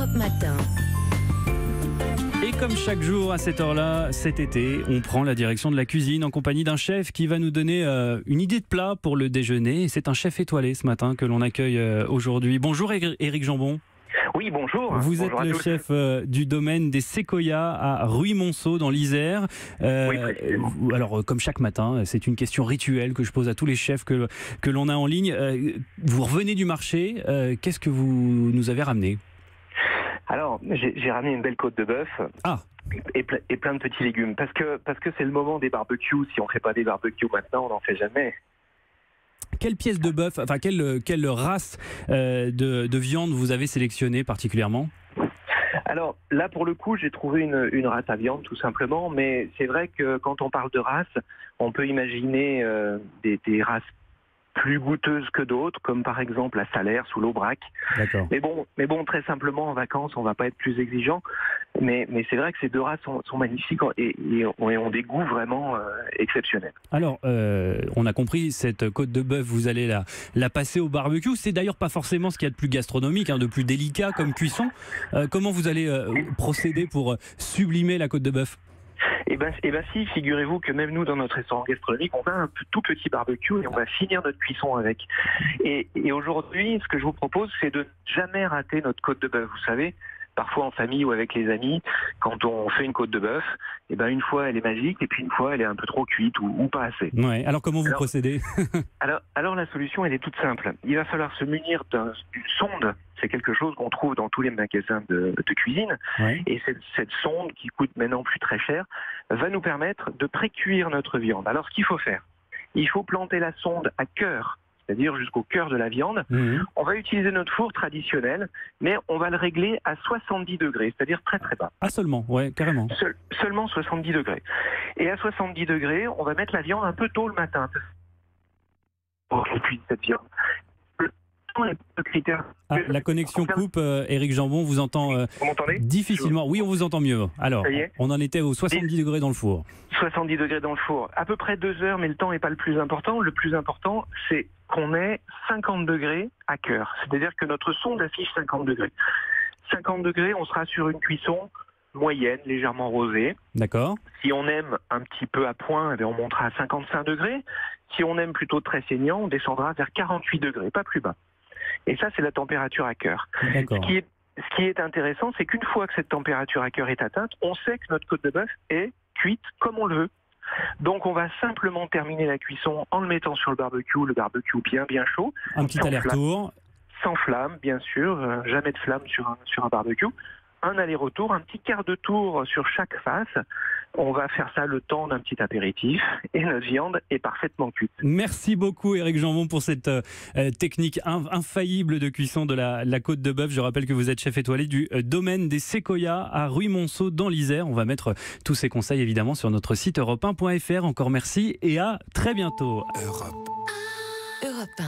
Europe Matin. Et comme chaque jour à cette heure-là, cet été, on prend la direction de la cuisine en compagnie d'un chef qui va nous donner une idée de plat pour le déjeuner. Et c'est un chef étoilé ce matin que l'on accueille aujourd'hui. Bonjour Éric Jambon. Oui, bonjour. Vous êtes Bonjour le chef du domaine des Séquoias à Ruy-Monceau dans l'Isère. Oui, précisément. Alors, comme chaque matin, c'est une question rituelle que je pose à tous les chefs que l'on a en ligne. Vous revenez du marché, qu'est-ce que vous nous avez ramené ? Alors, j'ai ramené une belle côte de bœuf. Ah. Et plein de petits légumes. Parce que c'est le moment des barbecues. Si on ne fait pas des barbecues maintenant, on n'en fait jamais. Quelle pièce de bœuf, enfin quelle race de viande vous avez sélectionnée particulièrement ? Alors là, pour le coup, j'ai trouvé une race à viande tout simplement. Mais c'est vrai que quand on parle de race, on peut imaginer des races plus goûteuses que d'autres, comme par exemple la Salaire sous l'Aubrac. D'accord. Mais bon, très simplement, en vacances, on ne va pas être plus exigeant. Mais c'est vrai que ces deux races sont magnifiques et ont des goûts vraiment exceptionnels. Alors, on a compris, cette côte de bœuf, vous allez la passer au barbecue. C'est d'ailleurs pas forcément ce qu'il y a de plus gastronomique, de plus délicat comme cuisson. Comment vous allez procéder pour sublimer la côte de bœuf ? Eh ben si, figurez-vous que même nous, dans notre restaurant gastronomique, on a un tout petit barbecue et on va finir notre cuisson avec. Et aujourd'hui, ce que je vous propose, c'est de jamais rater notre côte de bœuf. Vous savez, parfois en famille ou avec les amis, quand on fait une côte de bœuf, une fois elle est magique et puis une fois elle est un peu trop cuite ou pas assez. Ouais. Alors comment vous procédez ? alors la solution, elle est toute simple. Il va falloir se munir d'une sonde. C'est quelque chose qu'on trouve dans tous les magasins de cuisine. Ouais. Et cette sonde, qui coûte maintenant plus très cher, va nous permettre de pré-cuire notre viande. Alors ce qu'il faut faire, il faut planter la sonde à cœur, c'est-à-dire jusqu'au cœur de la viande. Mmh. On va utiliser notre four traditionnel, mais on va le régler à 70 degrés, c'est-à-dire très très bas. Ah seulement, ouais, carrément. Seulement 70 degrés. Et à 70 degrés, on va mettre la viande un peu tôt le matin pour qu'on cuise cette viande. La connexion coupe, Éric Jambon, vous entend vous m'entendez difficilement. Oui, on vous entend mieux. Alors, on en était aux 70 degrés dans le four. 70 degrés dans le four. À peu près 2 heures, mais le temps n'est pas le plus important. Le plus important, c'est qu'on ait 50 degrés à cœur. C'est-à-dire que notre sonde affiche 50 degrés. 50 degrés, on sera sur une cuisson moyenne, légèrement rosée. D'accord. Si on aime un petit peu à point, on montera à 55 degrés. Si on aime plutôt très saignant, on descendra vers 48 degrés, pas plus bas. Et ça, c'est la température à cœur. Ce qui est intéressant, c'est qu'une fois que cette température à cœur est atteinte, on sait que notre côte de bœuf est cuite comme on le veut. Donc on va simplement terminer la cuisson en le mettant sur le barbecue bien chaud. Un petit aller-retour. Sans flamme, bien sûr, jamais de flamme sur un barbecue. Un aller-retour, un petit quart de tour sur chaque face. On va faire ça le temps d'un petit apéritif et notre viande est parfaitement cuite. Merci beaucoup Éric Jambon pour cette technique infaillible de cuisson de la côte de bœuf. Je rappelle que vous êtes chef étoilé du domaine des Séquoias à Ruy-Monceau dans l'Isère. On va mettre tous ces conseils évidemment sur notre site europe1.fr. Encore merci et à très bientôt. Europe 1.